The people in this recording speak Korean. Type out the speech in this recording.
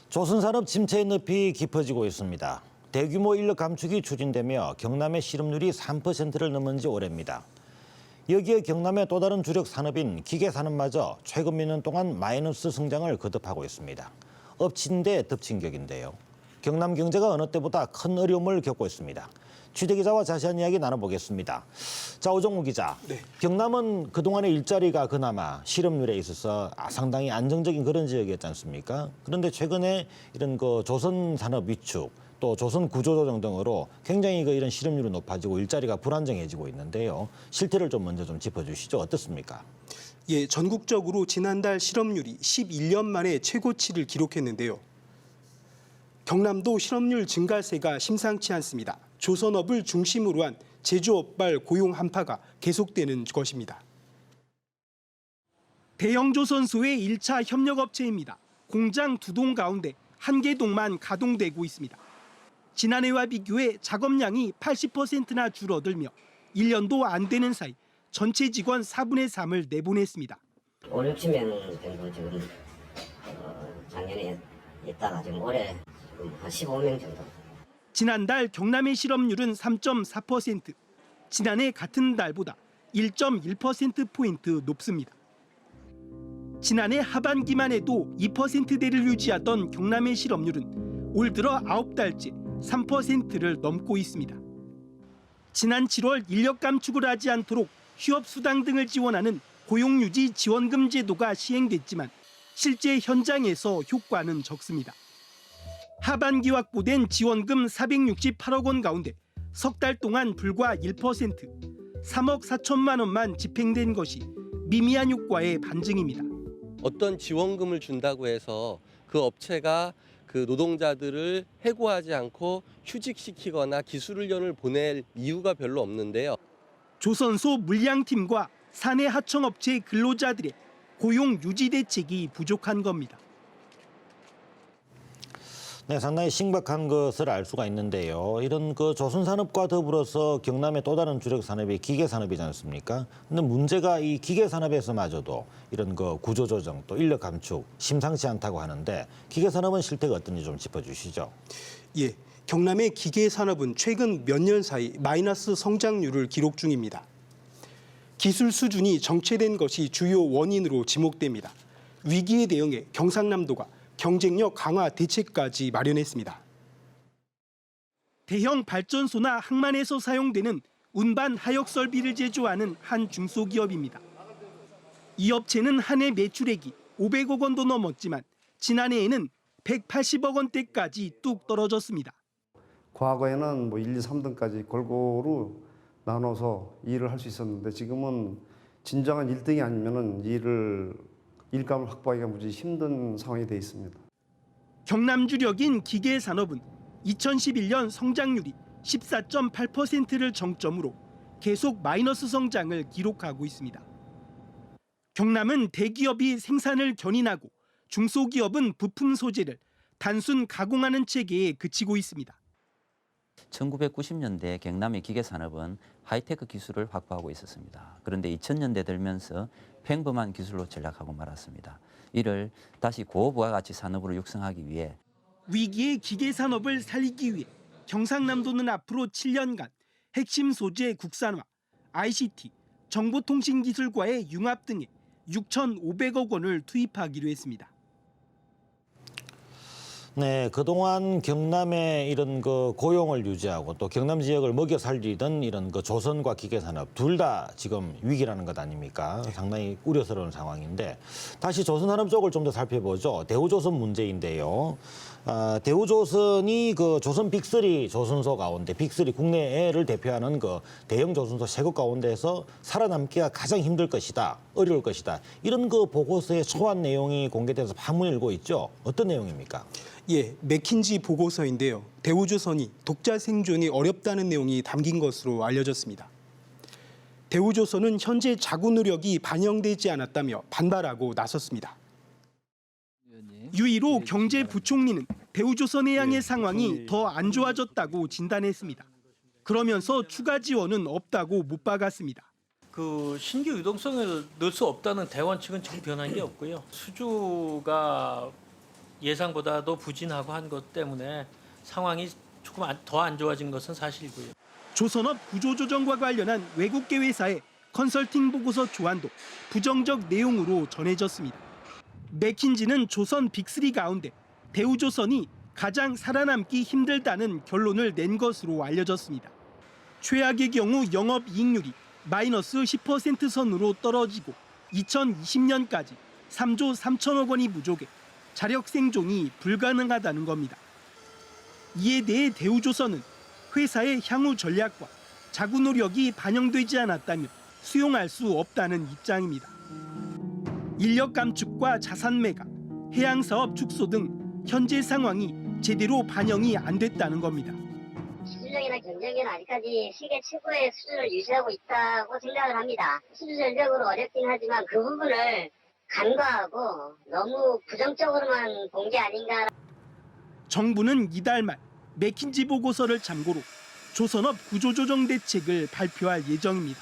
조선산업 침체의 늪이 깊어지고 있습니다. 대규모 인력 감축이 추진되며 경남의 실업률이 3%를 넘은 지 오래입니다. 여기에 경남의 또 다른 주력 산업인 기계산업마저 최근 몇 년 동안 마이너스 성장을 거듭하고 있습니다. 엎친 데 덮친 격인데요. 경남 경제가 어느 때보다 큰 어려움을 겪고 있습니다. 취재 기자와 자세한 이야기 나눠보겠습니다. 자, 오정우 기자. 네. 경남은 그동안의 일자리가 그나마 실업률에 있어서 상당히 안정적인 그런 지역이었지 않습니까? 그런데 최근에 이런 조선 산업 위축, 또 조선 구조조정 등으로 굉장히 이런 실업률이 높아지고 일자리가 불안정해지고 있는데요. 실태를 좀 먼저 좀 짚어주시죠. 어떻습니까? 예, 전국적으로 지난달 실업률이 11년 만에 최고치를 기록했는데요. 경남도 실업률 증가세가 심상치 않습니다. 조선업을 중심으로 한 제조업발 고용 한파가 계속되는 것입니다. 대형조선소의 1차 협력업체입니다. 공장 2동 가운데 1개동만 가동되고 있습니다. 지난해와 비교해 작업량이 80%나 줄어들며 1년도 안 되는 사이 전체 직원 4분의 3을 내보냈습니다. 5, 60명 정도 지금 작년에 있다가 지금 올해 한 15명 정도. 지난달 경남의 실업률은 3.4%, 지난해 같은 달보다 1.1%포인트 높습니다. 지난해 하반기만 해도 2%대를 유지하던 경남의 실업률은 올 들어 9달째 3%를 넘고 있습니다. 지난 7월 인력 감축을 하지 않도록 휴업수당 등을 지원하는 고용유지 지원금 제도가 시행됐지만 실제 현장에서 효과는 적습니다. 하반기 확보된 지원금 468억 원 가운데 석 달 동안 불과 1%, 3억 4천만 원만 집행된 것이 미미한 효과의 반증입니다. 어떤 지원금을 준다고 해서 그 업체가 그 노동자들을 해고하지 않고 휴직시키거나 기술훈련을 보낼 이유가 별로 없는데요. 조선소 물량팀과 사내 하청업체 근로자들의 고용 유지 대책이 부족한 겁니다. 네, 상당히 심각한 것을 알 수가 있는데요. 이런 조선산업과 더불어서 경남의 또 다른 주력 산업이 기계산업이지 않습니까? 근데 문제가 이 기계산업에서마저도 이런 구조조정 또 인력 감축 심상치 않다고 하는데 기계산업은 실태가 어떤지 좀 짚어주시죠. 예, 경남의 기계산업은 최근 몇 년 사이 마이너스 성장률을 기록 중입니다. 기술 수준이 정체된 것이 주요 원인으로 지목됩니다. 위기에 대응해 경상남도가 경쟁력 강화 대책까지 마련했습니다. 대형 발전소나 항만에서 사용되는 운반 하역 설비를 제조하는 한 중소기업입니다. 이 업체는 한 해 매출액이 500억 원도 넘었지만 지난해에는 180억 원대까지 뚝 떨어졌습니다. 과거에는 1, 2, 3등까지 골고루 나눠서 일을 할 수 있었는데 지금은 진정한 1등이 아니면은 일감을 확보하기가 무지 힘든 상황이 되어 있습니다. 경남 주력인 기계산업은 2011년 성장률이 14.8%를 정점으로 계속 마이너스 성장을 기록하고 있습니다. 경남은 대기업이 생산을 견인하고 중소기업은 부품 소재를 단순 가공하는 체계에 그치고 있습니다. 1990년대 경남의 기계산업은 하이테크 기술을 확보하고 있었습니다. 그런데 2000년대 들면서 평범한 기술로 전락하고 말았습니다. 이를 다시 고부가가치 산업으로 육성하기 위해 위기의 기계산업을 살리기 위해 경상남도는 앞으로 7년간 핵심 소재 국산화, ICT, 정보통신기술과의 융합 등에 6,500억 원을 투입하기로 했습니다. 네, 그동안 경남의 이런 고용을 유지하고 또 경남 지역을 먹여 살리던 이런 조선과 기계산업 둘 다 지금 위기라는 것 아닙니까? 상당히 우려스러운 상황인데 다시 조선산업 쪽을 좀 더 살펴보죠. 대우조선 문제인데요. 대우조선이 조선 빅3 조선소 가운데 빅3 국내를 대표하는 대형 조선소 3곳 가운데서 살아남기가 가장 힘들 것이다, 어려울 것이다. 이런 보고서의 소환 내용이 공개돼서 파문이 일고 있죠. 어떤 내용입니까? 예, 맥킨지 보고서인데요. 대우조선이 독자 생존이 어렵다는 내용이 담긴 것으로 알려졌습니다. 대우조선은 현재 자구 노력이 반영되지 않았다며 반발하고 나섰습니다. 유일호 경제부총리는 대우조선의 향의 상황이 더 안 좋아졌다고 진단했습니다. 그러면서 추가 지원은 없다고 못 박았습니다. 신규 유동성을 넣을 수 없다는 대원 측은 지금 변한 게 없고요. 수주가 예상보다도 부진하고 한 것 때문에 상황이 조금 더 안 좋아진 것은 사실이고요. 조선업 구조조정과 관련한 외국계 회사의 컨설팅 보고서 조안도 부정적 내용으로 전해졌습니다. 맥킨지는 조선 빅3 가운데 대우조선이 가장 살아남기 힘들다는 결론을 낸 것으로 알려졌습니다. 최악의 경우 영업이익률이 마이너스 10% 선으로 떨어지고 2020년까지 3조 3천억 원이 부족해 자력 생존이 불가능하다는 겁니다. 이에 대해 대우조선은 회사의 향후 전략과 자구 노력이 반영되지 않았다며 수용할 수 없다는 입장입니다. 인력 감축과 자산 매각, 해양사업 축소 등 현재 상황이 제대로 반영이 안 됐다는 겁니다. 수준력이나 경쟁력은 아직까지 세계 최고의 수준을 유지하고 있다고 생각을 합니다. 수준적으로 어렵긴 하지만 그 부분을 간과하고 너무 부정적으로만 본 게 아닌가. 정부는 이달 말 맥킨지 보고서를 참고로 조선업 구조조정 대책을 발표할 예정입니다.